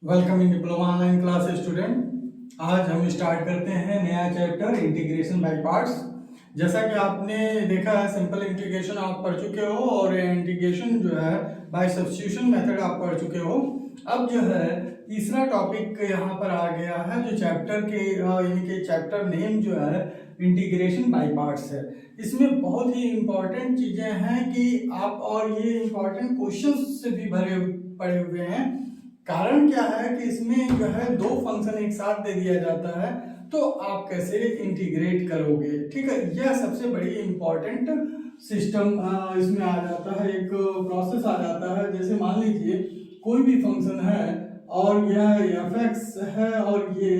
Welcome in diploma online class student. आज हम start करते हैं नया चैप्टर इंटीग्रेशन बाय पार्ट्स। जैसा कि आपने देखा है सिंपल इंटीग्रेशन आप पढ़ चुके हो और इंटीग्रेशन जो है बाय सब्स्टिट्यूशन मेथड आप पढ़ चुके हो। अब जो है तीसरा टॉपिक यहाँ पर आ गया है जो चैप्टर के यानी कि चैप्टर नेम जो है इंटीग्रेशन बाय पार्ट्स है। इसमें बहुत ही इंपॉर्टेंट चीजें हैं कि आप और ये इंपॉर्टेंट क्वेश्चंस से भी भरे पड़े हुए हैं। कारण क्या है कि इसमें जो है दो फंक्शन एक साथ दे दिया जाता है तो आप कैसे इंटीग्रेट करोगे। ठीक है, यह सबसे बड़ी इंपॉर्टेंट सिस्टम इसमें आ जाता है, एक प्रोसेस आ जाता है। जैसे मान लीजिए कोई भी फंक्शन है और यह एफ एक्स है और ये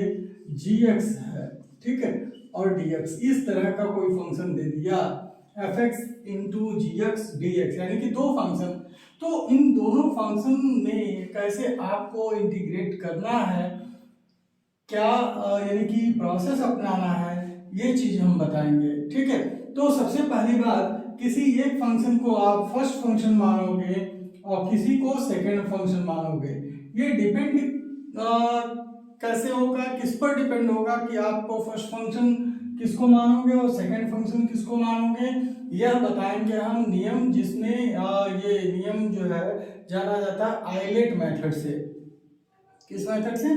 जी एक्स है, ठीक है, और डी एक्स, इस तरह का कोई फंक्शन दे दिया एफ एक्स इंटू जी एक्स डी एक्स, यानी कि दो फंक्शन। तो इन दोनों फंक्शन में कैसे आपको इंटीग्रेट करना है, क्या यानी कि प्रोसेस अपनाना है, ये चीज हम बताएंगे। ठीक है, तो सबसे पहली बात, किसी एक फंक्शन को आप फर्स्ट फंक्शन मानोगे और किसी को सेकंड फंक्शन मानोगे। ये डिपेंड कैसे होगा, किस पर डिपेंड होगा कि आप फर्स्ट फंक्शन किसको मानोगे और सेकंड फंक्शन किसको मानोगे। यह बताएंगे हम नियम, जिसमें ये नियम जो है जाना जाता है आइलेट मेथड से। किस मेथड से?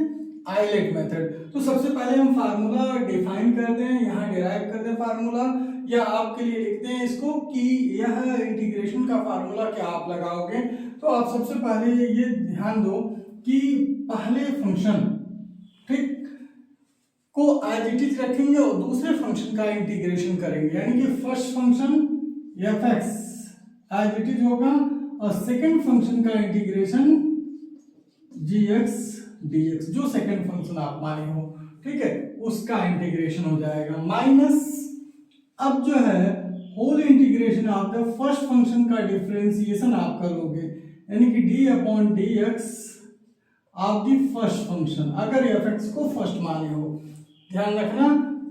ILATE method. तो सबसे पहले हम फार्मूला डिफाइन करते हैं, यहाँ डिराइव करते हैं फार्मूला, या आपके लिए लिखते हैं इसको कि यह इंटीग्रेशन का फार्मूला क्या आप लगाओगे। तो आप सबसे पहले ये ध्यान दो कि पहले फंक्शन, ठीक, को एज इट इज रखेंगे और दूसरे फंक्शन का इंटीग्रेशन करेंगे, यानी कि first function f x as it is होगा और सेकंड फंक्शन का integration g x d x, जो सेकंड फंक्शन आप माने हो, ठीक है, उसका इंटीग्रेशन हो जाएगा माइनस। अब जो है whole integration of the first function का डिफरेंशिएशन आप करोगे, यानी कि d upon d x of the first function, अगर एफ एक्स को फर्स्ट माने हो, ध्यान रखना।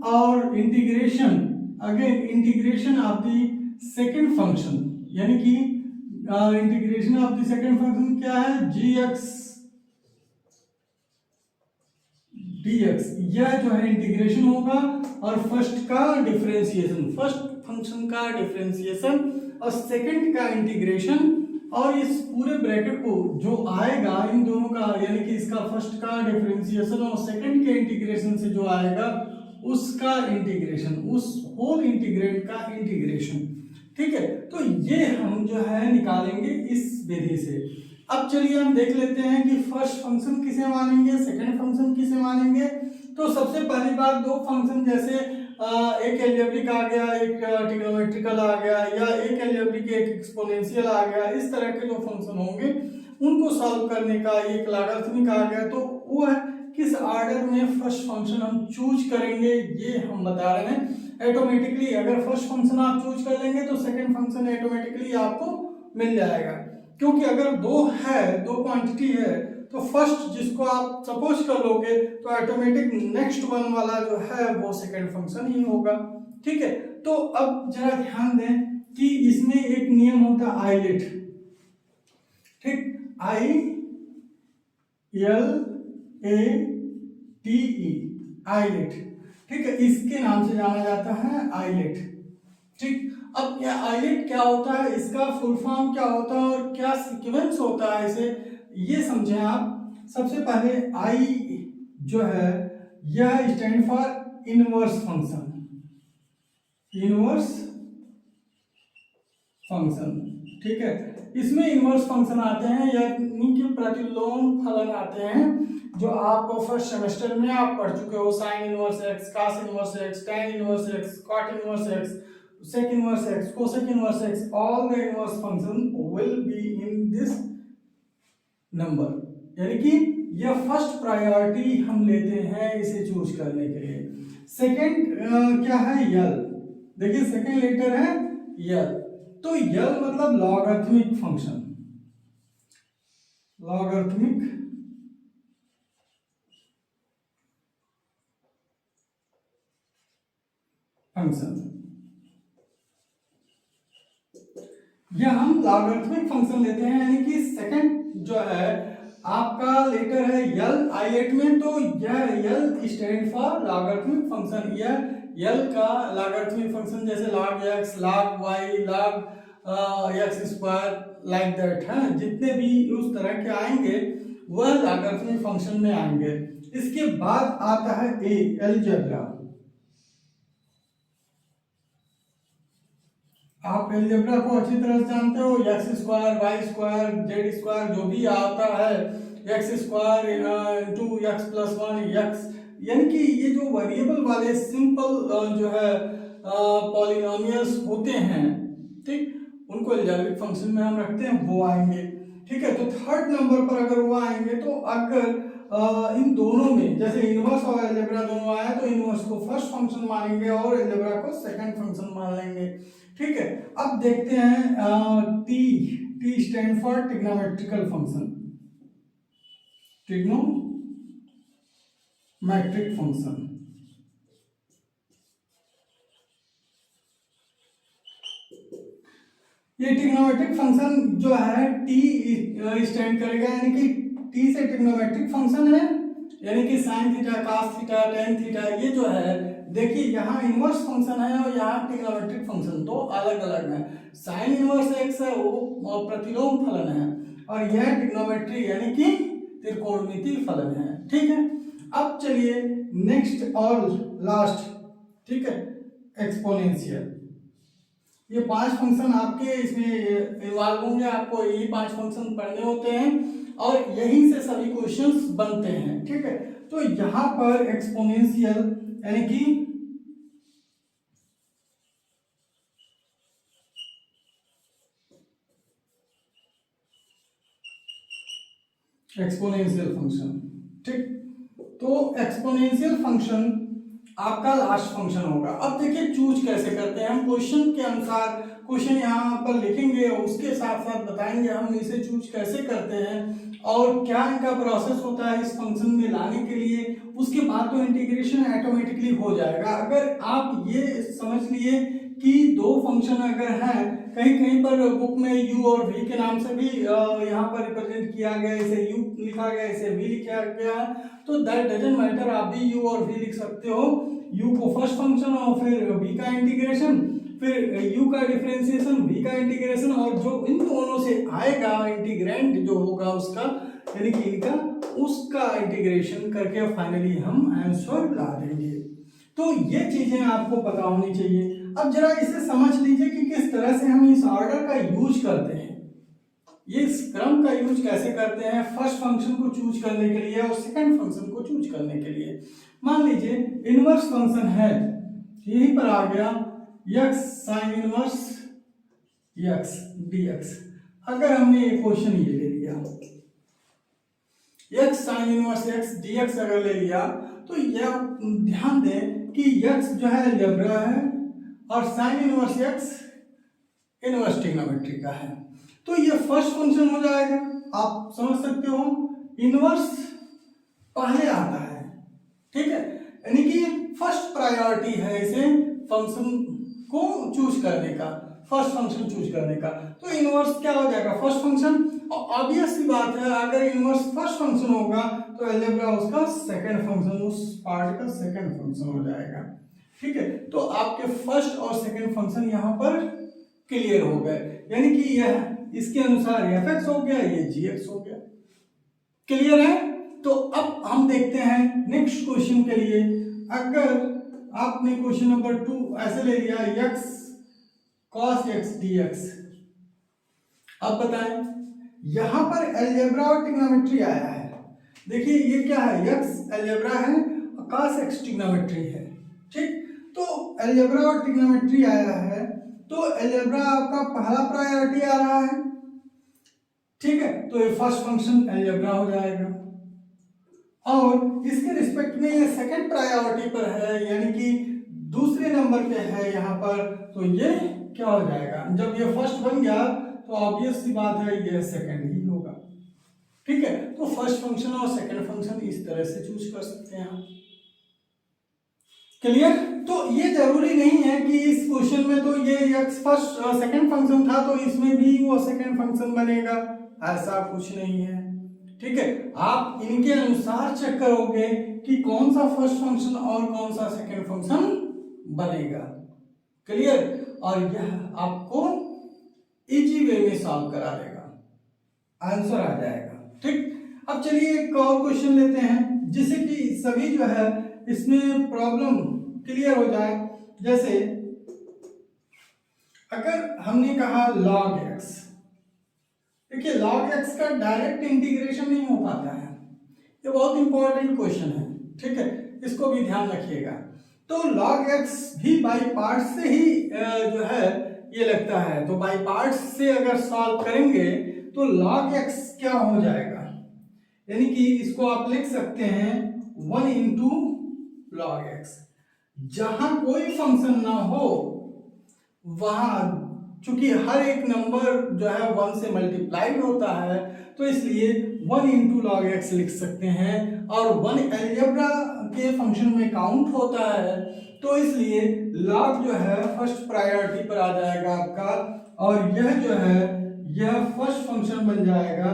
और integration, again integration of the second function, यानी कि integration of the second function क्या है, जी एक्स डी एक्स, यह जो है इंटीग्रेशन होगा और फर्स्ट का डिफरेंशिएशन, फर्स्ट फंक्शन का डिफरेंशिएशन और सेकंड का इंटीग्रेशन, और इस पूरे ब्रैकेट को जो आएगा इन दोनों का, यानी कि इसका फर्स्ट का डिफरेंशिएशन और सेकंड के इंटीग्रेशन से जो आएगा उसका इंटीग्रेशन, उस होल इंटीग्रेट का इंटीग्रेशन। ठीक है, तो ये हम जो है निकालेंगे इस विधि से। अब चलिए हम देख लेते हैं कि फर्स्ट फंक्शन किसे मानेंगे, सेकंड फंक्शन किसे मानेंगे। तो सबसे पहली बात, दो फंक्शन जैसे एक एलजेब्रिक आ गया, एक ट्रिग्नोमेट्रिकल आ गया, या एक एलजेब्रिक एक एक्सपोनेंशियल आ गया, इस तरह के जो फंक्शन होंगे उनको सॉल्व करने का एक लॉगरिथमिक आ गया। तो वो है किस ऑर्डर में फर्स्ट फंक्शन हम चूज करेंगे, ये हम बता रहे हैं। ऑटोमेटिकली अगर फर्स्ट फंक्शन आप चूज कर लेंगे तो सेकंड फंक्शन ऑटोमेटिकली आपको मिल जाएगा, क्योंकि अगर दो है, दो क्वांटिटी है, तो फर्स्ट जिसको आप सपोज कर लोगे तो ऑटोमेटिक नेक्स्ट वन वाला जो है वो सेकंड फंक्शन ही होगा। ठीक है, तो अब जरा ध्यान दें कि इसमें एक नियम होता है आइलेट, ठीक, I L A T E, ILATE, ठीक है, इसके नाम से जाना जाता है आइलेट। ठीक, अब यह आइलेट क्या होता है, इसका फुल फॉर्म क्या होता है और क्या सीक्वेंस होता है इसे, ये समझें आप। सबसे पहले आई जो है यह stand for inverse function, inverse function, ठीक है, इसमें इनवर्स फंक्शन आते हैं यानी कि प्रतिलोम फलन आते हैं, जो आपको फर्स्ट सेमेस्टर में आप पढ़ चुके हो, sine inverse x, cos inverse x, tan inverse x, cot inverse x, sec inverse x, cosec inverse x, all the inverse function will be in this number, यानी कि यह फर्स्ट प्रायोरिटी हम लेते हैं इसे चूज करने के लिए। सेकंड क्या है, यल, देखिए सेकंड लेटर है यल, तो यल मतलब लॉगरिथमिक फंक्शन, लॉगरिथमिक फंक्शन, यह हम लॉगरिथमिक फंक्शन लेते हैं, यानी कि सेकंड जो है आपका लेटर है यल I8 में, तो यह यल स्टैंड फॉर लॉगरिथमिक फंक्शन। यह यल का लॉगरिथमिक फंक्शन जैसे log x, log y, log x square, like that है, जितने भी उस तरह के आएंगे वह लॉगरिथमिक फंक्शन में आएंगे। इसके बाद आता है अलजेब्रा। आप अलजेब्रा को अच्छी तरह से जानते हो, x square, y square, z square, जो भी आता है, x square into x plus one x, यानी कि ये जो वेरिएबल वाले सिंपल जो है पॉलिनोमियल्स होते हैं, ठीक, उनको अलजेब्रिक फंक्शन में हम रखते हैं, वो आएंगे। ठीक है, तो थर्ड नंबर पर अगर वो आएंगे, तो अगर इन दोनों में जैसे इनवर्स और अलजेब्रा दोनों आया, तो इनवर्स को फर्स्ट फंक्शन मानेंगे और अलजेब्रा को सेकंड फंक्शन मान लेंगे। ठीक है, अब देखते हैं T stand for trigonometrical function, trigonometric function. ये ट्रिग्नोमेट्रिक फंक्शन जो है टी स्टैंड करेगा, यानी कि टी से ट्रिग्नोमेट्रिक फंक्शन है, यानी कि sine theta, cos theta, tan theta, ये जो है देखिए यहाँ इनवर्स फंक्शन है और यहाँ ट्रिग्नोमेट्रिक फंक्शन, दो अलग अलग है। साइन इनवर्स एक्स है वो प्रतिलोम फलन है, और यह ट्रिग्नोमेट्री यानी कि त्रिकोणमितीय फलन है। ठीक है, अब चलिए नेक्स्ट और लास्ट, ठीक है, एक्सपोनेंशियल। ये 5 फंक्शन आपके इसमें इन्वॉल्व होंगे, आपको ये 5 फंक्शन पढ़ने होते हैं और यहीं से सभी क्वेश्चंस बनते हैं। ठीक है, तो यहाँ पर एक्सपोनेंशियल यानी कि एक्सपोनेंशियल फंक्शन, ठीक, तो एक्सपोनेंशियल फंक्शन आपका लास्ट फंक्शन होगा। अब देखिए चूज कैसे करते हैं हम, क्वेश्चन के अनुसार क्वेश्चन यहाँ पर लिखेंगे, उसके साथ साथ बताएंगे हम इसे चूज कैसे करते हैं और क्या इनका प्रोसेस होता है इस फंक्शन में लाने के लिए। उसके बाद तो इंटीग्रेशन ऑटोमेटिकली हो जाएगा। अगर आप ये समझ लिए कि दो फंक्शन अगर हैं, कहीं कहीं पर बुक में u और v के नाम से भी यहाँ पर रिप्रेजेंट किया गया, इसे u लिखा गया, इसे v लिखा गया, तो दैट डजंट मैटर, आप भी u और v लिख सकते हो। u को फर्स्ट फंक्शन और फिर v का इंटीग्रेशन, फिर u का डिफरेंशिएशन, v का इंटीग्रेशन, और जो इन दोनों से आएगा इंटीग्रेंड जो होगा उसका, यानी कि इनका, उसका इंटीग्रेशन करके फाइनली हम आंसर ला देंगे। तो ये चीजें आपको पता होनी चाहिए। अब जरा इसे समझ लीजिए कि किस तरह से हम इस ऑर्डर का यूज करते हैं, ये इस क्रम का यूज कैसे करते हैं फर्स्ट फंक्शन को चूज करने के लिए और सेकंड फंक्शन को चूज करने के लिए। मान लीजिए इनवर्स फंक्शन है, यहीं पर आ गया x sine inverse x dx। अगर हमने ये क्वेश्चन ये ले लिया, x sine inverse x dx अगर ले लिया, तो यह ध्यान दें कि x जो है अलजेब्रा है और sine inverse x inverse trigonometry का है, तो ये फर्स्ट फंक्शन हो जाएगा। आप समझ सकते हो, इनवर्स पहले आता है, ठीक है, यानी कि फर्स्ट प्रायोरिटी है इसे फंक्शन को चूज करने का, फर्स्ट फंक्शन चूज करने का। तो इनवर्स क्या हो जाएगा, फर्स्ट फंक्शन। ऑब्वियस सी बात है, अगर इनवर्स फर्स्ट फंक्शन होगा तो अलजेब्रा उसका सेकंड फंक्शन, उस पार्ट का सेकंड फंक्शन हो जाएगा। ठीक है, तो आपके फर्स्ट और सेकंड फंक्शन यहाँ पर क्लियर हो गए, यानी कि यह इसके अनुसार fx हो गया, ये gx हो गया। क्लियर है? तो अब हम देखते हैं नेक्स्ट क्वेश्चन के लिए। अगर आपने क्वेश्चन नंबर 2 ऐसे ले लिया x cos x dx, अब बताएं, यहां पर अलजेब्रा और ट्रिग्नोमेट्री आया है। देखिए ये क्या है, x अलजेब्रा है और cos x ट्रिग्नोमेट्री है। ठीक, तो अलजेब्रा और ट्रिग्नोमेट्री आया है, तो अलजेब्रा आपका पहला प्रायोरिटी आ रहा है। ठीक है, तो ये फर्स्ट फंक्शन अलजेब्रा हो जाएगा, और इसके रिस्पेक्ट में ये सेकंड प्रायोरिटी पर है, यानी कि दूसरे नंबर पे है यहाँ पर, तो ये क्या हो जाएगा, जब ये फर्स्ट बन गया तो ऑब्वियस सी बात है ये सेकंड ही होगा। ठीक है, तो फर्स्ट फंक्शन और सेकंड फंक्शन इस तरह से चूज कर सकते हैं आप। क्लियर? तो ये जरूरी नहीं है कि इस क्वेश्चन में तो ये x फर्स्ट सेकंड फंक्शन था तो इसमें भी वो सेकंड फंक्शन बनेगा, ऐसा कुछ नहीं है। ठीक है, आप इनके अनुसार चेक करोगे कि कौन सा फर्स्ट फंक्शन और कौन सा सेकंड फंक्शन बनेगा। क्लियर? और यह आपको इजी वे में सॉल्व करा देगा, आंसर आ जाएगा। ठीक, अब चलिए एक और क्वेश्चन लेते हैं जिससे कि सभी जो है इसमें प्रॉब्लम क्लियर हो जाए। जैसे अगर हमने कहा log x, देखिए log x का डायरेक्ट इंटीग्रेशन नहीं हो पाता है, ये बहुत इंपॉर्टेंट क्वेश्चन है। ठीक है, इसको भी ध्यान रखिएगा। तो log x भी बाई पार्ट से ही जो है ये लगता है, तो बाई पार्ट से अगर सॉल्व करेंगे तो log x क्या हो जाएगा, यानी कि इसको आप लिख सकते हैं 1 इंटू log x। जहां कोई फंक्शन ना हो वहां, चूंकि हर एक नंबर जो है 1 से मल्टीप्लाइड होता है, तो इसलिए 1 इंटू लॉग एक्स लिख सकते हैं। और 1 अलजेब्रा के फंक्शन में काउंट होता है, तो इसलिए लॉग जो है फर्स्ट प्रायोरिटी पर आ जाएगा आपका, और यह जो है यह फर्स्ट फंक्शन बन जाएगा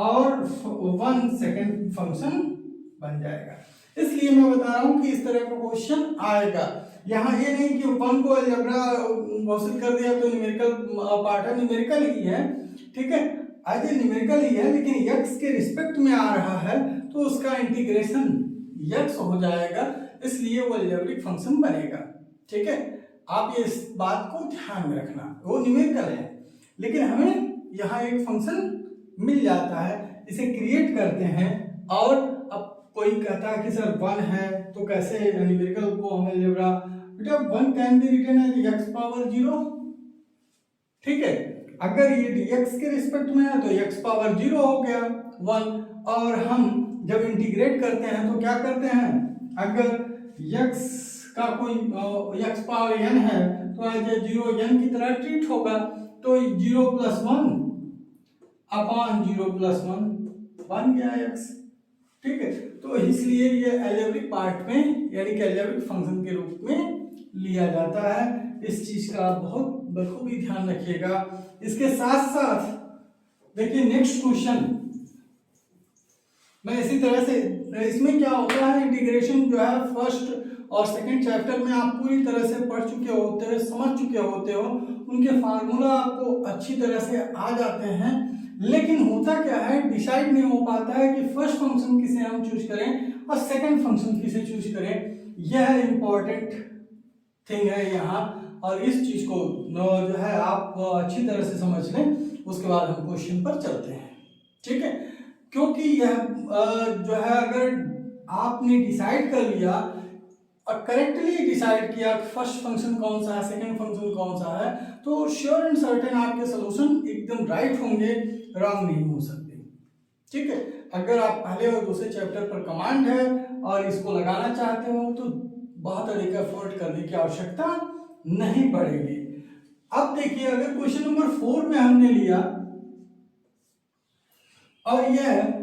और 1 सेकंड फंक्शन बन जाएगा। इसलिए मैं बता रहा हूं कि इस तरह का क्वेश्चन आएगा। यहाँ ये नहीं कि 1 को अलजेब्रा घोषित कर दिया तो न्यूमेरिकल पार्ट है, न्यूमेरिकल ही है। ठीक है, एज ए न्यूमेरिकल ही है, लेकिन x के रिस्पेक्ट में आ रहा है तो उसका इंटीग्रेशन x हो जाएगा, इसलिए वो अलजेब्रिक फंक्शन बनेगा। ठीक है, आप ये इस बात को ध्यान में रखना, वो न्यूमेरिकल है लेकिन हमें यहाँ एक फंक्शन मिल जाता है, इसे क्रिएट करते हैं। और अब कोई कहता है कि सर 1 है तो कैसे न्यूमेरिकल को हम अलजेब्रा, बेटा 1 can be written as x power 0। ठीक है, अगर ये dx के रिस्पेक्ट में है तो x पावर 0 हो गया 1। और हम जब इंटीग्रेट करते हैं तो क्या करते हैं, अगर x का कोई x पावर n है तो एज ए 0 n की तरह ट्रीट होगा, तो 0 + 1 अपॉन 0 + 1 बन गया x। ठीक है, तो इसलिए ये अलजेब्रिक पार्ट में यानी कि अलजेब्रिक फंक्शन के रूप में लिया जाता है। इस चीज का आप बहुत बखूबी ध्यान रखिएगा। इसके साथ साथ देखिए नेक्स्ट क्वेश्चन मैं इसी तरह से, इसमें क्या होता है इंटीग्रेशन जो है फर्स्ट और सेकंड चैप्टर में आप पूरी तरह से पढ़ चुके होते हो, समझ चुके होते हो, उनके फार्मूला आपको अच्छी तरह से आ जाते हैं। लेकिन होता क्या है, डिसाइड नहीं हो पाता है कि फर्स्ट फंक्शन किसे हम चूज करें और सेकंड फंक्शन किसे चूज करें। यह इंपॉर्टेंट थिंग है यहाँ, और इस चीज को जो है आप अच्छी तरह से समझ लें, उसके बाद हम क्वेश्चन पर चलते हैं। ठीक है, क्योंकि यह जो है अगर आपने डिसाइड कर लिया और करेक्टली डिसाइड किया फर्स्ट फंक्शन कौन सा है, सेकंड फंक्शन कौन सा है, तो श्योर एंड सर्टेन आपके सॉल्यूशन एकदम राइट होंगे, रॉन्ग नहीं हो सकते। ठीक है, अगर आप पहले और दूसरे चैप्टर पर कमांड है और इसको लगाना चाहते हो तो बहुत अधिक एफर्ट करने की आवश्यकता नहीं पड़ेगी। अब देखिए अगर क्वेश्चन नंबर 4 में हमने लिया और यह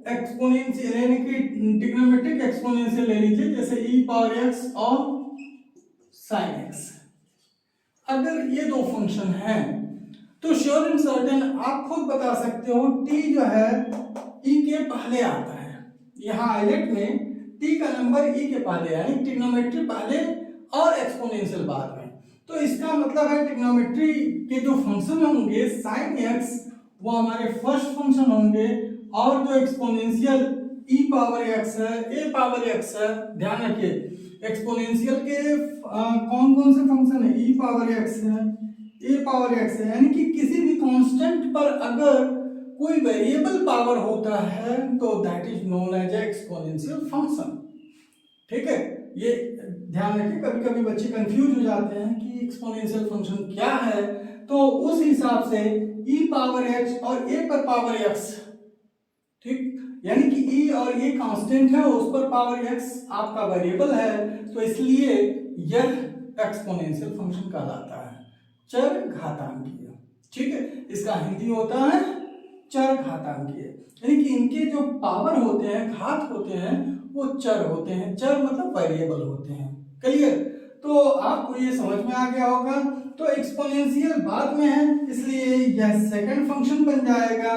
एक्सपोनेंशियल यानी कि ट्रिग्नोमेट्रिक एक्सपोनेंशियल ले लीजिए, जैसे e पावर x और sin x। अगर ये दो फंक्शन हैं तो श्योर एंड सर्टेन आप खुद बता सकते हो t जो है e के पहले आता है। यहाँ आइलेट में t का नंबर e के पहले यानी ट्रिग्नोमेट्री पहले और एक्सपोनेंशियल बाद में, तो इसका मतलब है ट्रिग्नोमेट्री के जो फंक्शन होंगे sin x वो हमारे फर्स्ट फंक्शन होंगे, और जो एक्सपोनेंशियल e पावर x है, a पावर x है, ध्यान रखिए एक्सपोनेंशियल के कौन कौन से फंक्शन है, e पावर x है, a पावर x है, यानी कि किसी भी कांस्टेंट पर अगर कोई वेरिएबल पावर होता है तो that is known as exponential function. ठीक है, ये ध्यान रखिए, कभी कभी बच्चे कंफ्यूज हो जाते हैं कि एक्सपोनेंशियल फंक्शन क्या है, तो उस हिसाब से e पावर h और a पर पावर x, ठीक, यानी कि e और a कांस्टेंट है, उस पर पावर x आपका वेरिएबल है, तो इसलिए यह एक्सपोनेंशियल फंक्शन कहलाता है, चर घातांकीय। ठीक है, इसका हिंदी होता है चर घातांकीय, यानी कि इनके जो पावर होते हैं, घात होते हैं, वो चर होते हैं। चर मतलब वेरिएबल होते हैं। क्लियर? तो आपको ये समझ में आ गया होगा। तो एक्सपोनेंशियल बाद में है, इसलिए यह सेकंड फंक्शन बन जाएगा।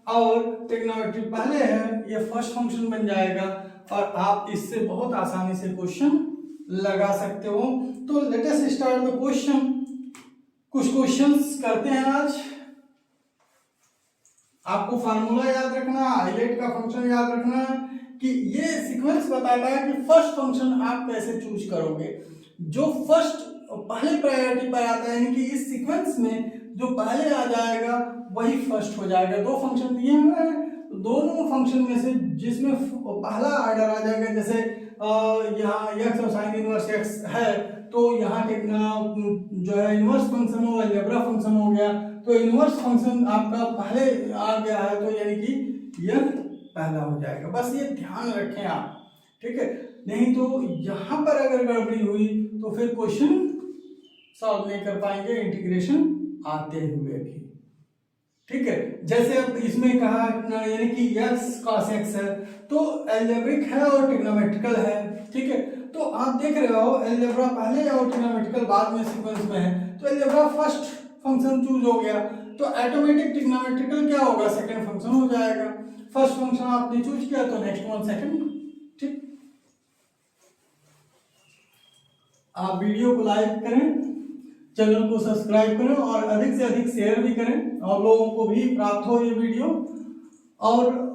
और ट्रिग्नोमेट्री पहले है, ये फर्स्ट फंक्शन बन जाएगा और आप इससे बहुत आसानी से क्वेश्चन लगा सकते हो। तो let us start the question. कुछ क्वेश्चंस करते हैं आज। आपको फार्मूला याद रखना, हाईलाइट का फंक्शन याद रखना कि ये सीक्वेंस बताता है कि फर्स्ट फंक्शन आप कैसे चूज करोगे। जो फर्स्ट पहले प्रायोरिटी पर आता है, यानी कि इस सीक्वेंस में जो पहले आ जाएगा वही फर्स्ट हो जाएगा। दो फंक्शन दिए हुए हैं, दोनों फंक्शन में से जिसमें पहला ऑर्डर आ जाएगा, जैसे यहाँ x और साइन इनवर्स x है तो यहाँ जो है इनवर्स फंक्शन हो, अलजेब्रा फंक्शन हो गया, तो इनवर्स फंक्शन आपका पहले आ गया है तो यानी कि यह पहला हो जाएगा। बस ये ध्यान रखें आप, ठीक है। नहीं तो यहाँ पर अगर गड़बड़ी हुई तो फिर क्वेश्चन सॉल्व नहीं कर पाएंगे इंटीग्रेशन आते हुए भी, ठीक है। जैसे अब इसमें कहा यानी कि x cos x है तो एल्जेब्रिक है और ट्रिग्नोमेट्रिकल है, ठीक है। तो आप देख रहे हो एल्जेब्रा पहले और ट्रिग्नोमेट्रिकल बाद में सीक्वेंस में है, तो एल्जेब्रा फर्स्ट फंक्शन चूज हो गया तो ऑटोमेटिक ट्रिग्नोमेट्रिकल क्या होगा, सेकंड फंक्शन हो जाएगा। फर्स्ट फंक्शन आपने चूज किया तो नेक्स्ट वन सेकंड, ठीक। आप वीडियो को लाइक करें, चैनल को सब्सक्राइब करें और अधिक से अधिक शेयर भी करें और लोगों को भी प्राप्त हो ये वीडियो। और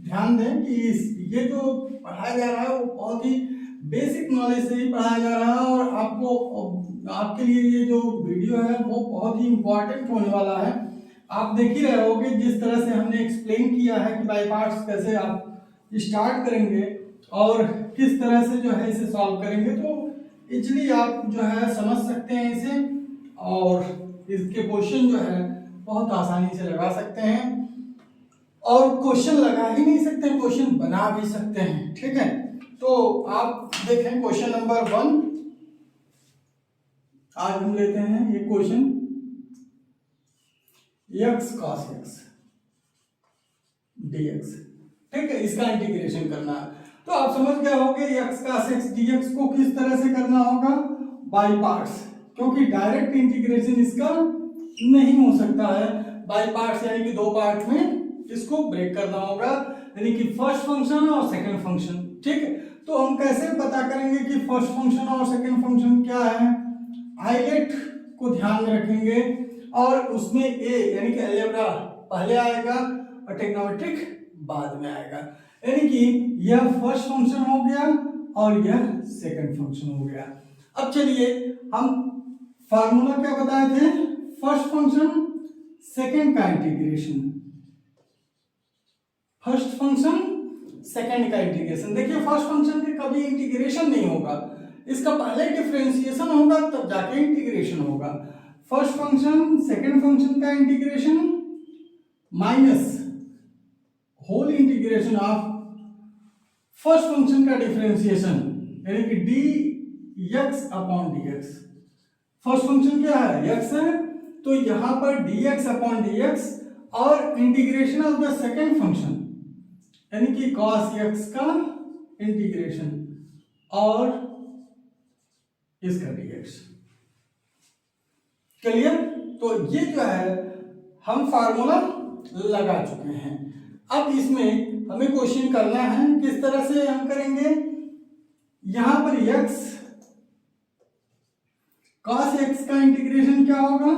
ध्यान दें कि ये जो पढ़ाया जा रहा है वो बहुत ही बेसिक नॉलेज से ही पढ़ाया जा रहा है और आपके लिए ये जो वीडियो है वो बहुत ही इम्पोर्टेंट होने वाला है। आप देख ही रहे होगे जिस तरह से हमने एक्सप्लेन किया है कि बाय पार्ट्स कैसे आप स्टार्ट करेंगे और किस तरह से जो है इसे सॉल्व करेंगे, तो इजली आप जो है समझ सकते हैं इसे और इसके क्वेश्चन जो है बहुत आसानी से लगा सकते हैं और क्वेश्चन लगा ही नहीं सकते, क्वेश्चन बना भी सकते हैं, ठीक है। तो आप देखें क्वेश्चन नंबर 1 आज हम लेते हैं ये question x cos x dx, ठीक है। इसका इंटीग्रेशन करना है तो आप समझ गए होंगे x cos x dx को किस तरह से करना होगा, बाय पार्ट्स, क्योंकि डायरेक्ट इंटीग्रेशन इसका नहीं हो सकता है। बाय पार्ट्स यानी कि दो पार्ट में इसको ब्रेक करना होगा, यानी कि फर्स्ट फंक्शन और सेकंड फंक्शन, ठीक है। तो हम कैसे पता करेंगे कि फर्स्ट फंक्शन और सेकंड फंक्शन क्या है, हाईलाइट को ध्यान में रखेंगे और उसमें a यानी कि अलजेब्रा पहले आएगा और ट्रिग्नोमेट्रिक बाद में आएगा, यानी कि यह फर्स्ट फंक्शन हो गया और यह सेकंड फंक्शन हो गया। अब चलिए हम फार्मूला क्या बताए थे, फर्स्ट फंक्शन सेकंड का इंटीग्रेशन, फर्स्ट फंक्शन सेकंड का इंटीग्रेशन। देखिए फर्स्ट फंक्शन के कभी इंटीग्रेशन नहीं होगा, इसका पहले डिफरेंशिएशन होगा तब जाके इंटीग्रेशन होगा। फर्स्ट फंक्शन सेकंड फंक्शन का integration minus whole integration of first function का डिफरेंशिएशन, यानी कि dx upon dx। First function क्या है, x है, तो यहां पर dx अपॉन dx और integration of the second function यानी कि cos x का इंटीग्रेशन और इसका dx। क्लियर? तो ये जो है हम फार्मूला लगा चुके हैं। अब इसमें हमें क्वेश्चन करना है, किस तरह से हम करेंगे, यहां पर x cos x का इंटीग्रेशन क्या होगा,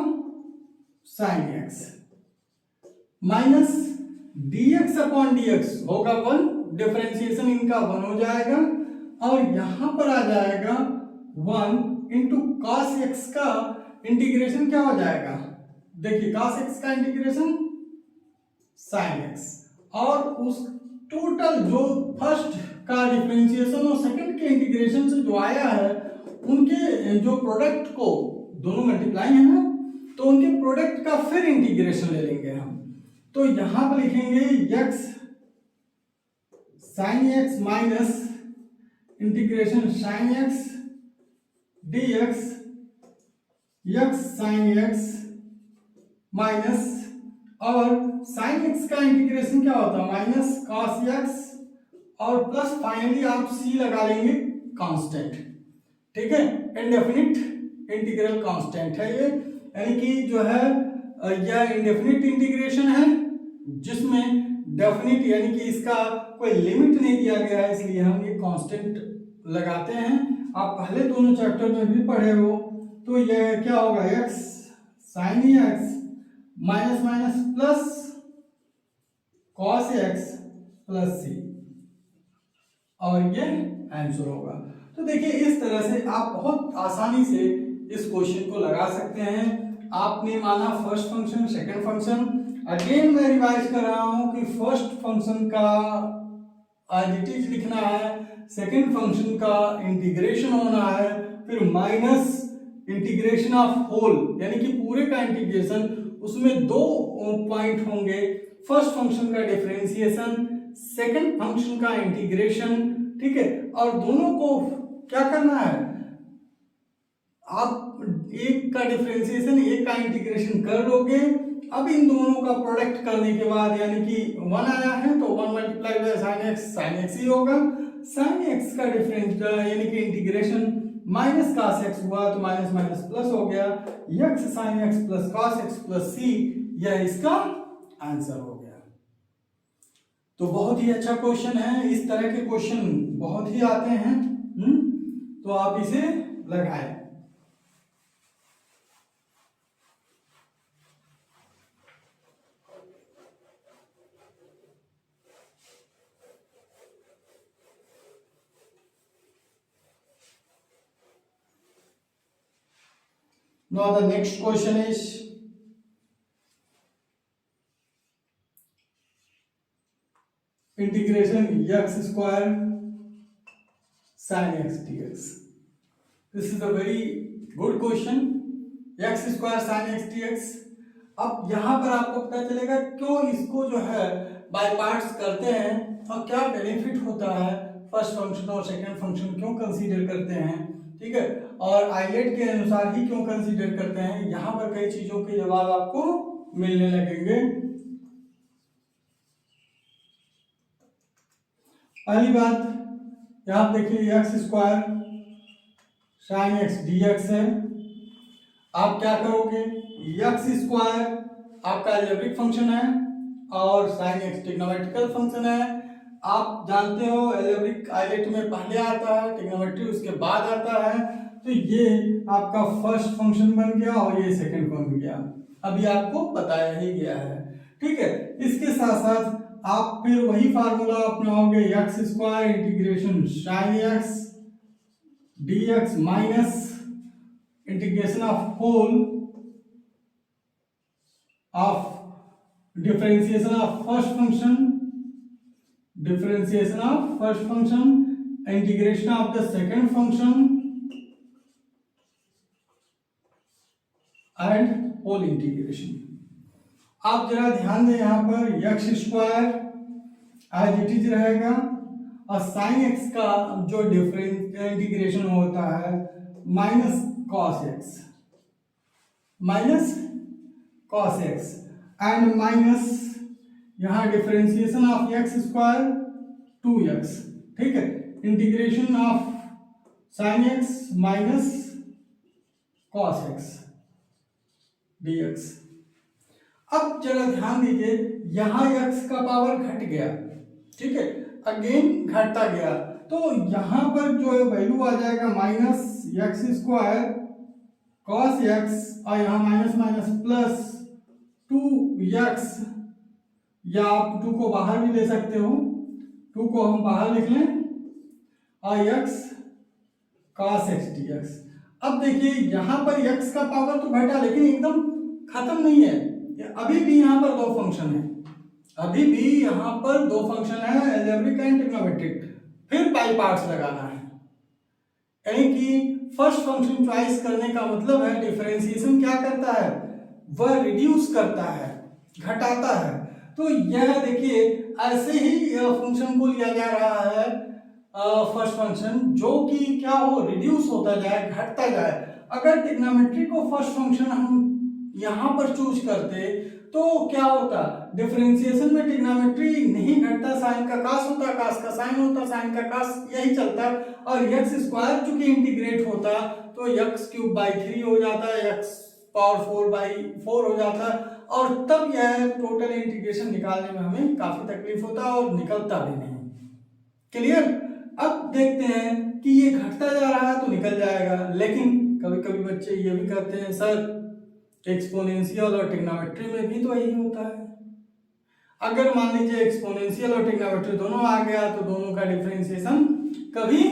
sin x minus dx upon dx होगा 1, डिफरेंशिएशन इनका 1 हो जाएगा और यहां पर आ जाएगा 1 इंटू cos x का इंटीग्रेशन क्या हो जाएगा, देखिए cos x का इंटीग्रेशन sin x और उस टोटल जो फर्स्ट का डिफरेंशिएशन और सेकंड के इंटीग्रेशन से जो आया है उनके जो प्रोडक्ट को दोनों मल्टीप्लाई है ना, तो उनके प्रोडक्ट का फिर इंटीग्रेशन ले लेंगे हम। तो यहां पर लिखेंगे x sin x minus integration sin x dx x sin x minus और sin x का इंटीग्रेशन क्या होता है, माइनस cos x और प्लस फाइनली आप c लगा लेंगे कांस्टेंट, ठीक है। इंडेफिनिट इंटीग्रल कांस्टेंट है ये, यानी कि जो है यह इंडेफिनिट इंटीग्रेशन है जिसमें डेफिनिट यानी कि इसका कोई लिमिट नहीं दिया गया है, इसलिए हम ये कांस्टेंट लगाते हैं। आप पहले दोनों चैप्टर में भी पढ़े हो, तो ये क्या होगा, x sin x minus minus plus cos x plus c, और ये आंसर होगा। तो देखिए इस तरह से आप बहुत आसानी से इस क्वेश्चन को लगा सकते हैं। आपने माना first function, second function, again मैं रिवाइज कर रहा हूं कि फर्स्ट फंक्शन का एडिटिव लिखना है, सेकंड फंक्शन का इंटीग्रेशन होना है, फिर माइनस इंटीग्रेशन ऑफ होल यानी कि पूरे का इंटीग्रेशन, उसमें दो पॉइंट होंगे, फर्स्ट फंक्शन का डिफरेंशिएशन, सेकंड फंक्शन का इंटीग्रेशन, ठीक है। और दोनों को क्या करना है, आप एक का डिफरेंशिएशन एक का इंटीग्रेशन कर लोगे। अब इन दोनों का प्रोडक्ट करने के बाद यानी कि 1 आया है तो 1 मल्टीप्लाई बाय साइन एक्स ही होगा। साइन एक्स का डिफरेंस यानी कि इंटीग्रेशन माइनस cos x हुआ तो माइनस माइनस प्लस हो गया, x sine x plus cos x plus c, यह इसका आंसर हो गया। तो बहुत ही अच्छा क्वेश्चन है, इस तरह के क्वेश्चन बहुत ही आते हैं। तो आप इसे लगाएं। Now the next question is integration x square sin x dx. This is a very good question. x square sin x dx. अब यहाँ पर आपको पता चलेगा क्यों इसको जो है बाय पार्ट्स करते हैं और क्या बेनिफिट होता है, फर्स्ट फंक्शन और सेकंड फंक्शन क्यों कंसीडर करते हैं, ठीक है, और आइलेट के अनुसार ही क्यों कंसीडर करते हैं। यहाँ पर कई चीजों के जवाब आपको मिलने लगेंगे। पहली बात यहाँ देखिए x square sine x dx है। आप क्या करोगे, एक्स स्क्वायर आपका अलजेब्रिक फंक्शन है और साइन एक्स ट्रिग्नोमेट्रिकल फंक्शन है। आप जानते हो अलजेब्रिक आइलेट में पहले आता है, ट्रिग्नोमेट्री उसके बाद आता है। तो ये आपका फर्स्ट फंक्शन बन गया और ये सेकंड बन गया, अभी आपको बताया ही गया है, ठीक है। इसके साथ साथ आप फिर वही फार्मूला अपनाओगे, x square integration sine x dx minus integration of whole of differentiation of first function, differentiation of first function, integration of the second function and whole integration. आप जरा ध्यान दें, यहां पर x square as it is रहेगा और sine x का जो डिफरेंस इंटीग्रेशन होता है minus cos x and minus यहां differentiation of x square 2x, ठीक है, integration of sine x minus cos x dx। अब जरा ध्यान दीजिए, यहां x का पावर घट गया, ठीक है, अगेन घटता गया, तो यहां पर जो है वैल्यू आ जाएगा minus x square cos x और यहां माइनस माइनस प्लस 2x, या आप 2 को बाहर भी ले सकते हो, 2 को हम बाहर लिख लें और x cos x dx। अब देखिए यहां पर x का पावर तो घटा लेकिन एकदम खत्म नहीं है, अभी भी यहां पर दो फंक्शन है, अभी भी यहां पर दो फंक्शन है, अलजेब्रिक एंड ट्रिग्नोमेट्रिक, फिर बाई पार्ट्स लगाना है। यानी कि फर्स्ट फंक्शन चॉइस करने का मतलब है डिफरेंशिएशन क्या करता है, वह रिड्यूस करता है, घटाता है। तो यह देखिए ऐसे ही फंक्शन को लिया जा रहा है फर्स्ट फंक्शन, जो कि क्या हो, रिड्यूस होता जाए, घटता जाए। अगर ट्रिग्नोमेट्री को फर्स्ट फंक्शन हम यहां पर चूज करते तो क्या होता, डिफरेंशिएशन में ट्रिग्नोमेट्री नहीं घटता, साइन का कास होता, कास का साइन होता, साइन का कास, यही चलता। और एक्स स्क्वायर चूंकि इंटीग्रेट होता तो x³/3 हो जाता है, x⁴/4 हो जाता है और तब यह टोटल इंटीग्रेशन निकालने में हमें काफी तकलीफ होता है और निकलता भी नहीं। क्लियर। अब देखते हैं कि ये घटता जा रहा है तो निकल जाएगा, लेकिन कभी कभी बच्चे ये भी कहते हैं सर एक्सपोनेंशियल और ट्रिग्नोमेट्री में भी तो यही होता है। अगर मान लीजिए एक्सपोनेंशियल और ट्रिग्नोमेट्री दोनों आ गया तो दोनों का डिफरेंशिएशन कभी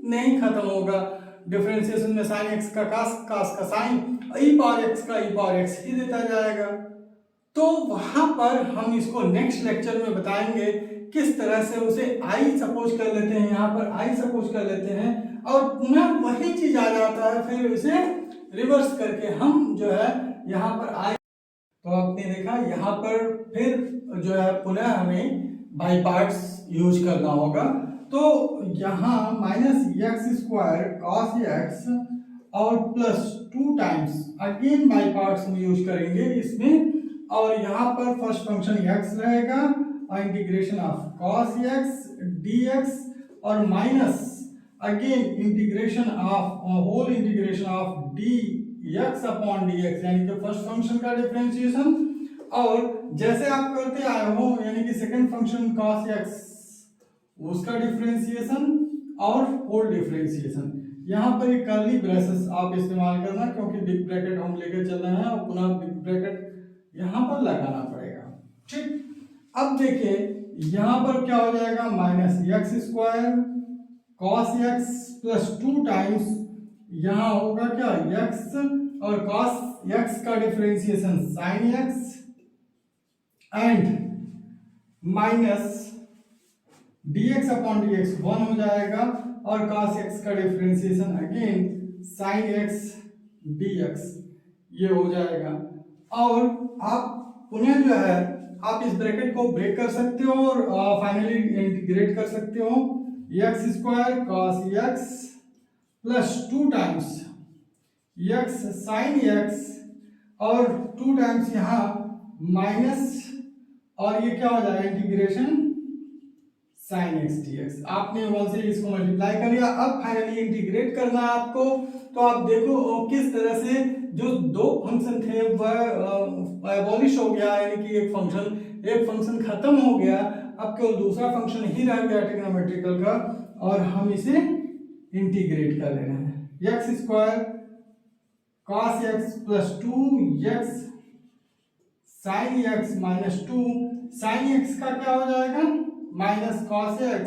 नहीं खत्म होगा। डिफरेंशिएशन में साइन एक्स का कास का साइन, ई पावर एक्स का ई पावर एक्स ही देता जाएगा। तो वहां पर हम इसको नेक्स्ट लेक्चर में बताएंगे किस तरह से उसे आई सपोज कर लेते हैं, यहाँ पर आई सपोज कर लेते हैं और पुनः वही चीज आ जाता है, फिर उसे रिवर्स करके हम जो है यहाँ पर आई। तो आपने देखा यहाँ पर फिर जो है पुनः हमें बाई पार्ट्स यूज करना होगा। तो यहाँ -x² cos x और +2 टाइम्स अगेन बाई पार्ट्स हम यूज करेंगे इसमें, और यहाँ पर फर्स्ट फंक्शन x रहेगा और integration of cos x dx और minus again integration of whole integration of dx upon dx, यानी कि फर्स्ट फंक्शन का डिफरेंशिएशन और जैसे आप करते आए हो यानी कि सेकंड फंक्शन cos x उसका डिफरेंशिएशन और होल डिफरेंशिएशन। यहाँ पर एक कर्ली ब्रेसेस आप इस्तेमाल करना क्योंकि बिग ब्रैकेट हम लेकर चल रहे हैं और पुनः बिग ब्रैकेट यहाँ पर लगाना पड़ेगा। ठीक। अब देखिए यहाँ पर क्या हो जाएगा -x² cos x +2 टाइम्स यहाँ होगा क्या x और cos x का differentiation sin x and minus dx upon dx 1 हो जाएगा और cos x का differentiation again sin x dx ये हो जाएगा। और आप पुनः जो है आप इस ब्रैकेट को ब्रेक कर सकते हो और फाइनली इंटीग्रेट कर सकते हो। x² cos x +2 times x sin x और 2 टाइम्स यहाँ माइनस और ये क्या हो जाएगा इंटीग्रेशन sin x dx। आपने 1 से इसको मल्टीप्लाई कर लिया, अब फाइनली इंटीग्रेट करना है आपको। तो आप देखो किस तरह से जो दो फंक्शन थे वह एबॉलिश हो गया, यानी कि एक फंक्शन खत्म हो गया, अब केवल दूसरा फंक्शन ही रह गया ट्रिग्नोमेट्रिकल का और हम इसे इंटीग्रेट कर ले रहे हैं। x² cos x +2 x sin x -2 sin x का क्या हो जाएगा माइनस cos x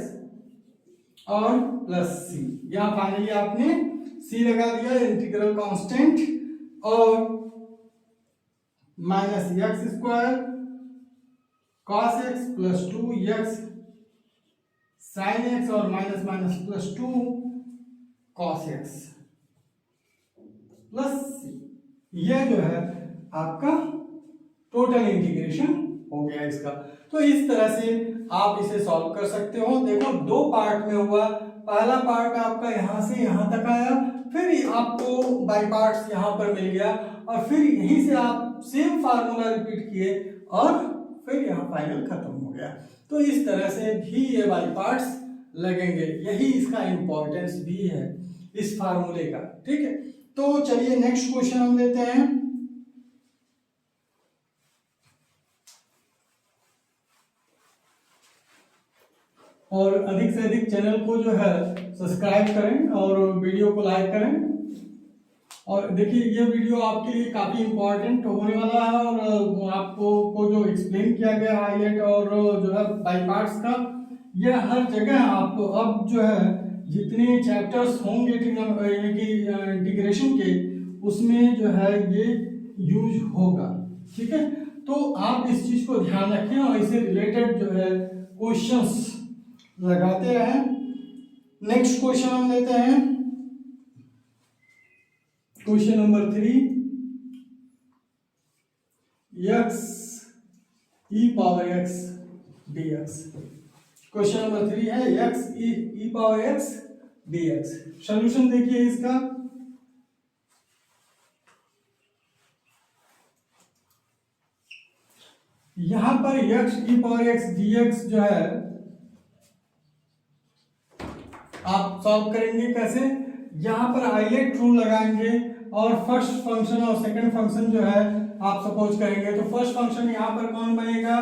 और प्लस c। यहाँ फाइनली आपने c लगा दिया इंटीग्रल कांस्टेंट और -x² cos x +2 x sin x और minus +2 cos x plus c। यह जो है आपका टोटल इंटीग्रेशन हो गया इसका। तो इस तरह से आप इसे सॉल्व कर सकते हो। देखो दो पार्ट में हुआ, पहला पार्ट आपका यहां से यहां तक आया, फिर आपको बाई पार्ट्स यहां पर मिल गया और फिर यहीं से आप सेम फार्मूला रिपीट किए और फिर यहाँ फाइनल खत्म हो गया। तो इस तरह से भी ये बाई पार्ट्स लगेंगे, यही इसका इंपॉर्टेंस भी है इस फार्मूले का। ठीक है, तो चलिए नेक्स्ट क्वेश्चन हम लेते हैं। और अधिक से अधिक चैनल को जो है सब्सक्राइब करें और वीडियो को लाइक करें। और देखिए ये वीडियो आपके लिए काफ़ी इम्पोर्टेंट होने वाला है और आपको को जो एक्सप्लेन किया गया हाईलाइट और जो है बाई पार्ट्स का, यह हर जगह आपको अब जो है जितने चैप्टर्स होंगे इंटीग्रेशन के उसमें जो है ये यूज होगा। ठीक है, तो आप इस चीज़ को ध्यान रखें और इससे रिलेटेड जो है क्वेश्चंस लगाते रहें। नेक्स्ट क्वेश्चन हम लेते हैं, question number 3, x e power x dx। Question number 3 है x e power x dx। Solution देखिए इसका। यहां पर x e power x dx जो है आप सॉल्व करेंगे कैसे, यहां पर हाईलाइट रूल लगाएंगे और फर्स्ट फंक्शन और सेकंड फंक्शन जो है आप सपोज करेंगे तो फर्स्ट फंक्शन यहाँ पर कौन बनेगा,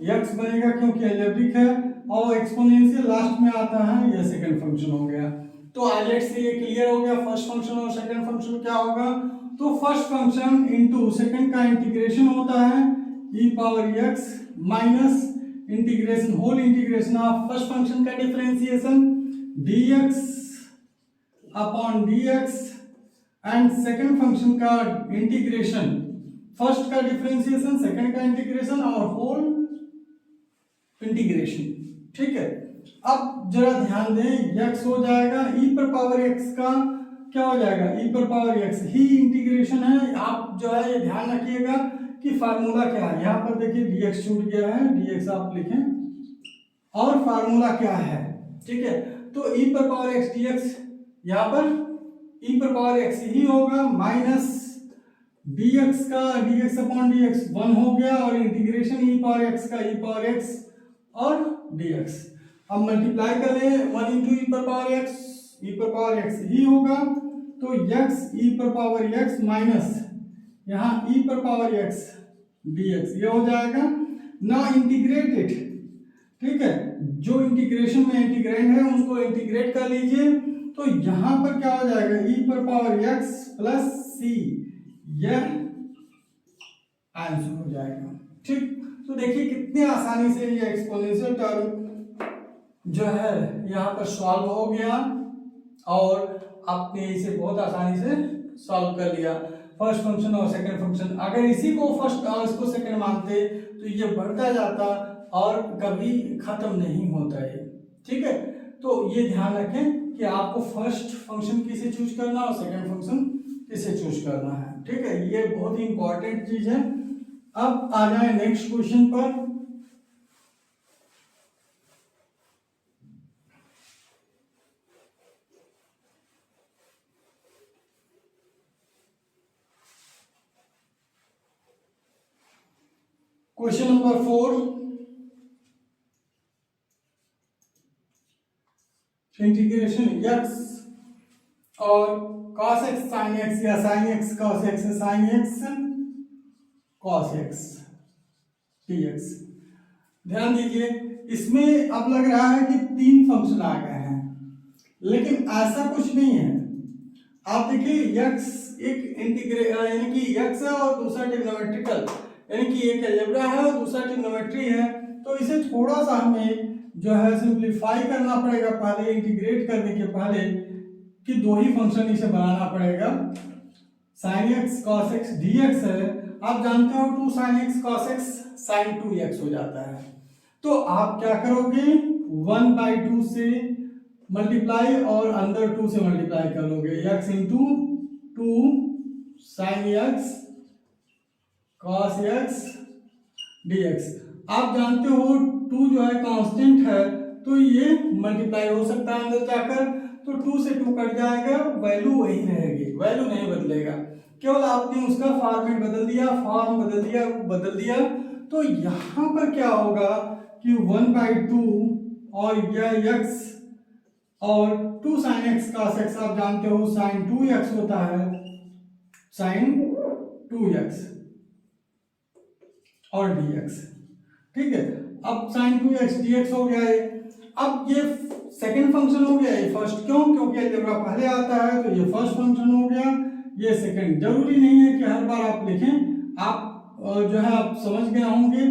x बनेगा क्योंकि अलजेब्रिक है, और एक्सपोनेंशियल लास्ट में आता है, ये सेकंड फंक्शन हो गया। तो आइलेट से ये क्लियर हो गया फर्स्ट फंक्शन और सेकंड फंक्शन क्या होगा। तो फर्स्ट फंक्शन इनटू सेकंड का इंटीग्रेशन होता है e power x minus integration whole integration of first function का differentiation dx upon dx and second function का इंटीग्रेशन, फर्स्ट का डिफरेंशिएशन सेकंड का इंटीग्रेशन और होल इंटीग्रेशन। ठीक है, अब जरा ध्यान दें, x हो जाएगा e पर पावर x का क्या हो जाएगा, e पर पावर x ही इंटीग्रेशन है। आप जो है ये ध्यान रखिएगा कि फार्मूला क्या है, यहाँ पर देखिए dx छूट गया है, dx आप लिखें और फार्मूला क्या है। ठीक है, तो e पर पावर x dx यहाँ पर e पर पावर x ही होगा माइनस dx का dx अपॉन dx 1 हो गया और इंटीग्रेशन e पावर x का e पावर x और dx। अब मल्टीप्लाई कर ले 1 इंटू e पर पावर x ही होगा, तो x e पर पावर x माइनस यहाँ e पर पावर x dx ये हो जाएगा ना इंटीग्रेटेड। ठीक है, जो इंटीग्रेशन में इंटीग्रेंड है उसको इंटीग्रेट कर लीजिए, तो यहाँ पर क्या हो जाएगा e पर पावर x प्लस c, यह आंसर हो जाएगा। ठीक, तो देखिए कितनी आसानी से ये एक्सपोनेंशियल टर्म जो है यहाँ पर सॉल्व हो गया और आपने इसे बहुत आसानी से सॉल्व कर लिया। फर्स्ट फंक्शन और सेकंड फंक्शन, अगर इसी को फर्स्ट और इसको सेकंड मानते तो ये बढ़ता जाता और कभी खत्म नहीं होता है। ठीक है, तो ये ध्यान रखें कि आपको फर्स्ट फंक्शन किसे चूज करना और सेकंड फंक्शन किसे चूज करना है। ठीक है, ये बहुत ही इंपॉर्टेंट चीज है। अब आ जाए नेक्स्ट क्वेश्चन पर। क्वेश्चन नंबर 4, इंटीग्रेशन x और cos x sin x या sin x cos x sin x cos x dx। ध्यान दीजिए, इसमें अब लग रहा है कि 3 फंक्शन आ गए हैं, लेकिन ऐसा कुछ नहीं है। आप देखिए x एक यानी कि x है और दूसरा ट्रिग्नोमेट्रिकल, यानी कि एक अलजेब्रा है और दूसरा ट्रिग्नोमेट्री है, तो इसे थोड़ा सा हमें जो है सिंप्लीफाई करना पड़ेगा पहले, इंटीग्रेट करने के पहले कि 2 ही फंक्शन इसे बनाना पड़ेगा। sin x cos x dx है, आप जानते हो 2 sin x cos x sin 2x हो जाता है, तो आप क्या करोगे 1/2 से मल्टीप्लाई और अंदर 2 से मल्टीप्लाई कर लोगे, x into 2 sin x cos x dx। आप जानते हो 2 जो है कांस्टेंट है, तो ये मल्टीप्लाई हो सकता है अंदर जाकर, तो 2 से 2 कट जाएगा, वैल्यू वही रहेगी, वैल्यू नहीं बदलेगा, केवल आपने उसका फॉर्मेट बदल दिया, फॉर्म बदल दिया। तो यहाँ पर क्या होगा कि 1/2 और यह x और 2 sin x cos x, आप जानते हो sin 2x होता है, sin 2x और dx। ठीक है, अब sin 2x dx हो गया है। अब ये सेकंड फंक्शन हो गया, ये फर्स्ट क्यों, क्योंकि अलजेब्रा पहले आता है, तो ये फर्स्ट फंक्शन हो गया, ये सेकंड। जरूरी नहीं है कि हर बार आप लिखें, आप जो है आप समझ गए होंगे,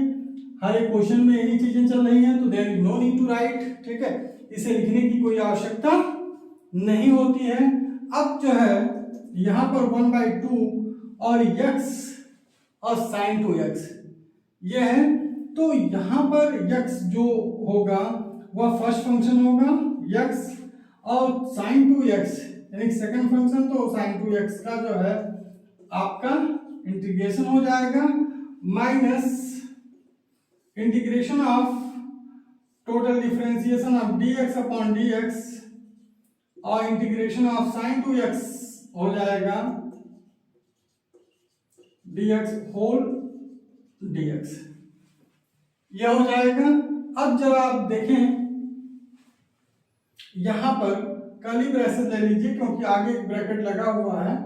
हर एक क्वेश्चन में यही चीजें चल रही हैं, तो there is no need to write. ठीक है, इसे लिखने की कोई आवश्यकता नहीं होती है। अब जो है यहाँ पर 1/2 और x और sin 2x ये है, तो यहाँ पर x जो होगा वह फर्स्ट फंक्शन होगा x, और sin 2x यानी सेकंड फंक्शन, तो sin 2x का जो है आपका इंटीग्रेशन हो जाएगा minus integration of total differentiation of dx upon dx और इंटीग्रेशन ऑफ sin 2x हो जाएगा dx होल dx, यह हो जाएगा। अब जब आप देखें यहां पर कर्ली ब्रैकेट ले लीजिए, क्योंकि आगे एक ब्रैकेट लगा हुआ है,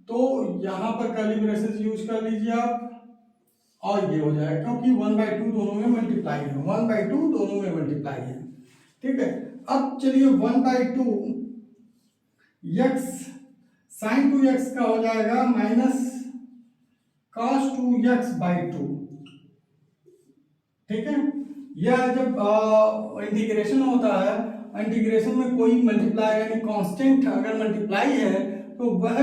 तो यहाँ पर कर्ली ब्रेसेस यूज कर लीजिए आप, और ये हो जाएगा क्योंकि 1/2 दोनों में मल्टीप्लाई है, 1/2 दोनों में मल्टीप्लाई है। ठीक है, अब चलिए 1/2 x sin 2x का हो जाएगा माइनस cos 2x/2। ठीक है, यह जब इंटीग्रेशन होता है, इंटीग्रेशन में कोई मल्टीप्लाई यानी कांस्टेंट अगर मल्टीप्लाई है तो वह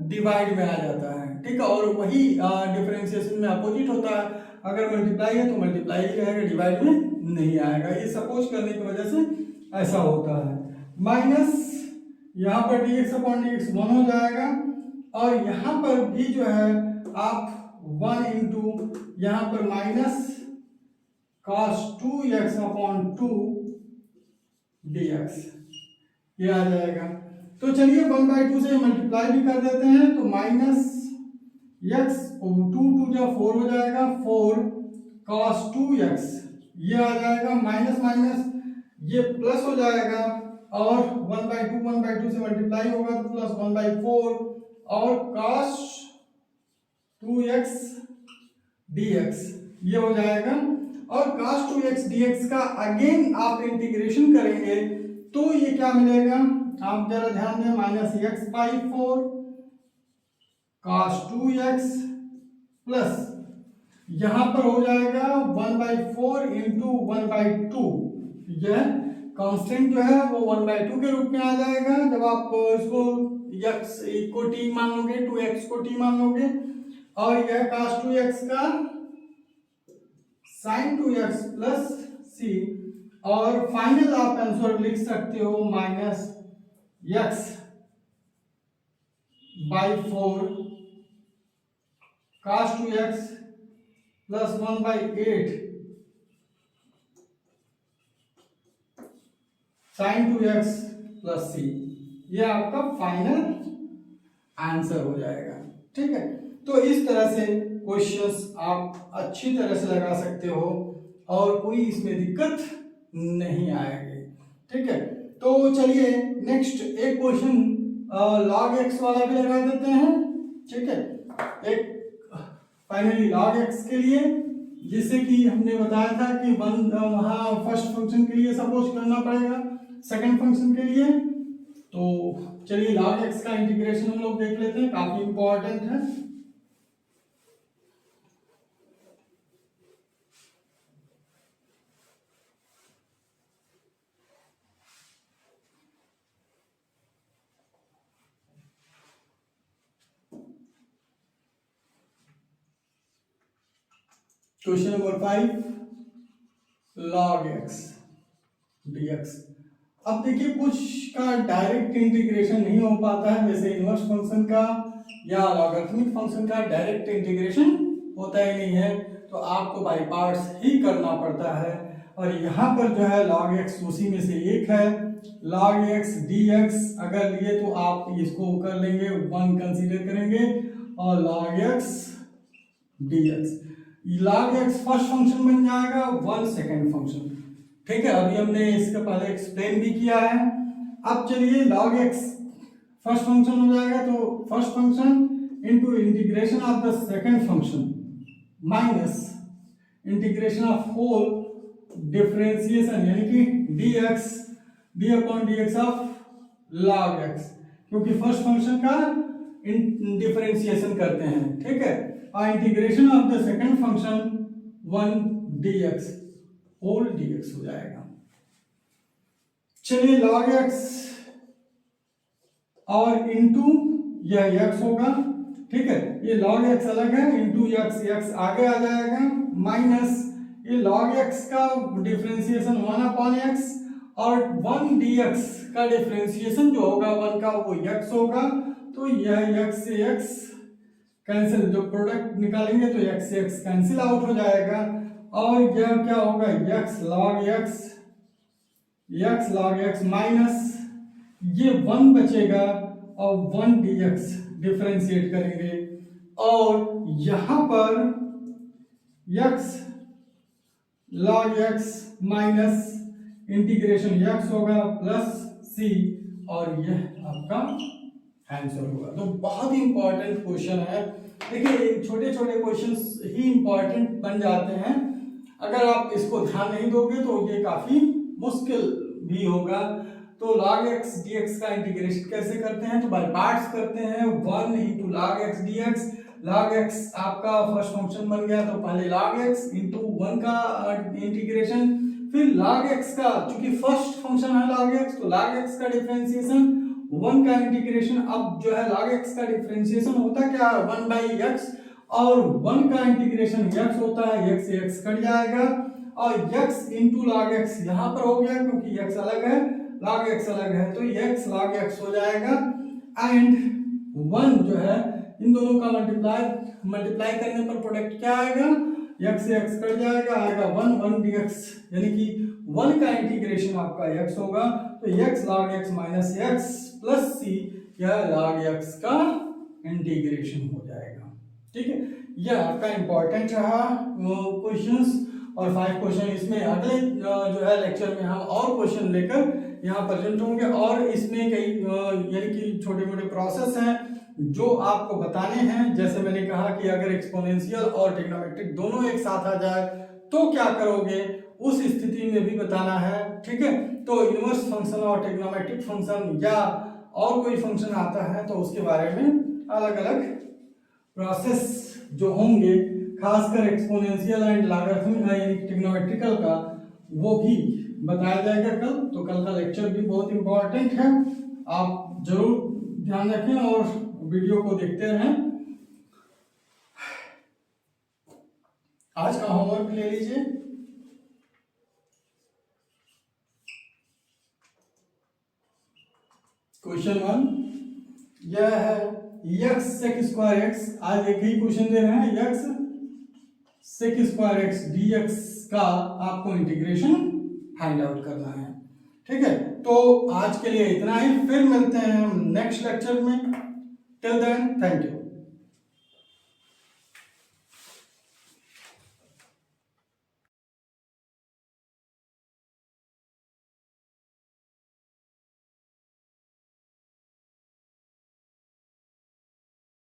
डिवाइड में आ जाता है। ठीक है, और वही डिफरेंशिएशन में अपोजिट होता है, अगर मल्टीप्लाई है तो मल्टीप्लाई ही रहेगा, डिवाइड में नहीं आएगा। ये सपोज करने की वजह से ऐसा होता है। माइनस यहाँ पर dx/dx 1 हो जाएगा, और यहाँ पर भी जो है आप 1 इंटू यहाँ पर माइनस cos 2x/2 dx ये आ जाएगा। तो चलिए 1/2 से मल्टीप्लाई भी कर देते हैं, तो माइनस x 2 जा 4 हो जाएगा, 4 cos 2x ये आ जाएगा, माइनस माइनस ये प्लस हो जाएगा, और 1/2 से मल्टीप्लाई होगा तो प्लस 1/4 और cos 2x dx ये हो जाएगा। और cos 2x dx का अगेन आप इंटीग्रेशन करेंगे तो ये क्या मिलेगा, आप जरा ध्यान दें, minus x/4 cos 2x plus यहां पर हो जाएगा 1/4 इंटू 1/2। यह कांस्टेंट जो है वो 1/2 के रूप में आ जाएगा जब आप इसको x को t मान लोगे, 2x को t मान लोगे, और यह cos 2x का sin 2x प्लस c, और फाइनल आप आंसर लिख सकते हो minus x/4 cos 2x plus 1/8 sin 2x plus c, ये आपका फाइनल आंसर हो जाएगा। ठीक है, तो इस तरह से क्वेश्चंस आप अच्छी तरह से लगा सकते हो और कोई इसमें दिक्कत नहीं आएगी। ठीक है, तो चलिए नेक्स्ट एक क्वेश्चन log x वाला भी लगा देते हैं। ठीक है, एक फाइनली log x के लिए, जिससे कि हमने बताया था कि वहाँ फर्स्ट फंक्शन के लिए सपोज करना पड़ेगा, सेकंड फंक्शन के लिए। तो चलिए log x का इंटीग्रेशन हम लोग देख लेते हैं, काफी इंपॉर्टेंट है। Question number 5 log x dx। अब देखिए कुछ का डायरेक्ट इंटीग्रेशन नहीं हो पाता है, जैसे इनवर्स फंक्शन का या लॉगरिथमिक फंक्शन का डायरेक्ट इंटीग्रेशन होता ही नहीं है, तो आपको बाय पार्ट्स ही करना पड़ता है। और यहाँ पर जो है log x उसी में से एक है, log x dx अगर लिए तो आप इसको कर लेंगे 1 कंसीडर करेंगे, और log x dx log x first function बन जाएगा, 1 सेकंड फंक्शन। ठीक है, अभी हमने इसका पहले एक्सप्लेन भी किया है। अब चलिए log x फर्स्ट फंक्शन हो जाएगा, तो first function into integration of the second function minus integration of whole differentiation यानी कि dx ऑफ log x, क्योंकि फर्स्ट फंक्शन का डिफरेंशिएशन करते हैं। ठीक है, और integration of the second function 1 dx whole dx हो जाएगा। चलिए log x और इंटू यह x होगा। ठीक है, ये log x अलग है, इंटू x आगे आ जाएगा, माइनस ये log x का डिफरेंशिएशन 1/x और 1 dx का डिफरेंशिएशन जो होगा 1 का वो x होगा, तो यह x से x कैंसिल, जो प्रोडक्ट निकालेंगे तो x से x कैंसिल आउट हो जाएगा, और यह क्या होगा x log x माइनस ये 1 बचेगा और 1 dx डिफरेंशिएट करेंगे, और यहां पर x log x minus integration x होगा प्लस c, और यह आपका आंसर होगा। तो बहुत ही इंपॉर्टेंट क्वेश्चन है। देखिए छोटे छोटे क्वेश्चंस ही इंपॉर्टेंट बन जाते हैं, अगर आप इसको ध्यान नहीं दोगे तो ये काफी मुश्किल भी होगा। तो log x dx का इंटीग्रेशन कैसे करते हैं, तो बाय पार्ट्स करते हैं। 1 into log x dx, log x आपका फर्स्ट फंक्शन बन गया, तो पहले log x into 1 का इंटीग्रेशन, फिर log x का, चूंकि फर्स्ट फंक्शन है log x, तो log x का डिफरेंशिएशन, 1 का इंटीग्रेशन। अब जो है log x का डिफरेंशिएशन होता क्या है 1 by x, और 1 का इंटीग्रेशन x होता है, x से x कट जाएगा, और x into log x यहाँ पर हो गया क्योंकि x अलग है, log x अलग है, तो x log x हो जाएगा। एंड 1 जो है इन दोनों का मल्टीप्लाई करने पर प्रोडक्ट क्या आएगा, x से x कट जाएगा, आएगा 1 dx, यानी कि 1 का इंटीग्रेशन आपका x होगा, तो x log x minus x plus c, यह log x का इंटीग्रेशन हो जाएगा। ठीक है, यह आपका इंपॉर्टेंट रहा क्वेश्चंस, और 5 क्वेश्चन इसमें अगले जो है लेक्चर में हम और क्वेश्चन लेकर यहाँ प्रेजेंट होंगे, और इसमें कई यानी कि छोटे मोटे प्रोसेस हैं जो आपको बताने हैं। जैसे मैंने कहा कि अगर एक्सपोनेंशियल और ट्रिग्नोमेट्रिक दोनों एक साथ आ जाए तो क्या करोगे, उस स्थिति में भी बताना है। ठीक है, तो इनवर्स फंक्शन और ट्रिग्नोमेट्रिक फंक्शन या और कोई फंक्शन आता है तो उसके बारे में अलग अलग प्रोसेस जो होंगे, खासकर एक्सपोनेंशियल एंड लॉगरिथमिक यानी ट्रिग्नोमेट्रिकल का, वो भी बताया जाएगा कल। तो कल का लेक्चर भी बहुत इंपॉर्टेंट है, आप जरूर ध्यान रखें और वीडियो को देखते रहें। आज का होमवर्क ले लीजिए। क्वेश्चन 1 यह है x sec स्क्वायर x, आज एक ही क्वेश्चन दे रहे हैं, x sec square x dx का आपको इंटीग्रेशन फाइंड आउट करना है। ठीक है, तो आज के लिए इतना ही, फिर मिलते हैं नेक्स्ट लेक्चर में। Till then thank you.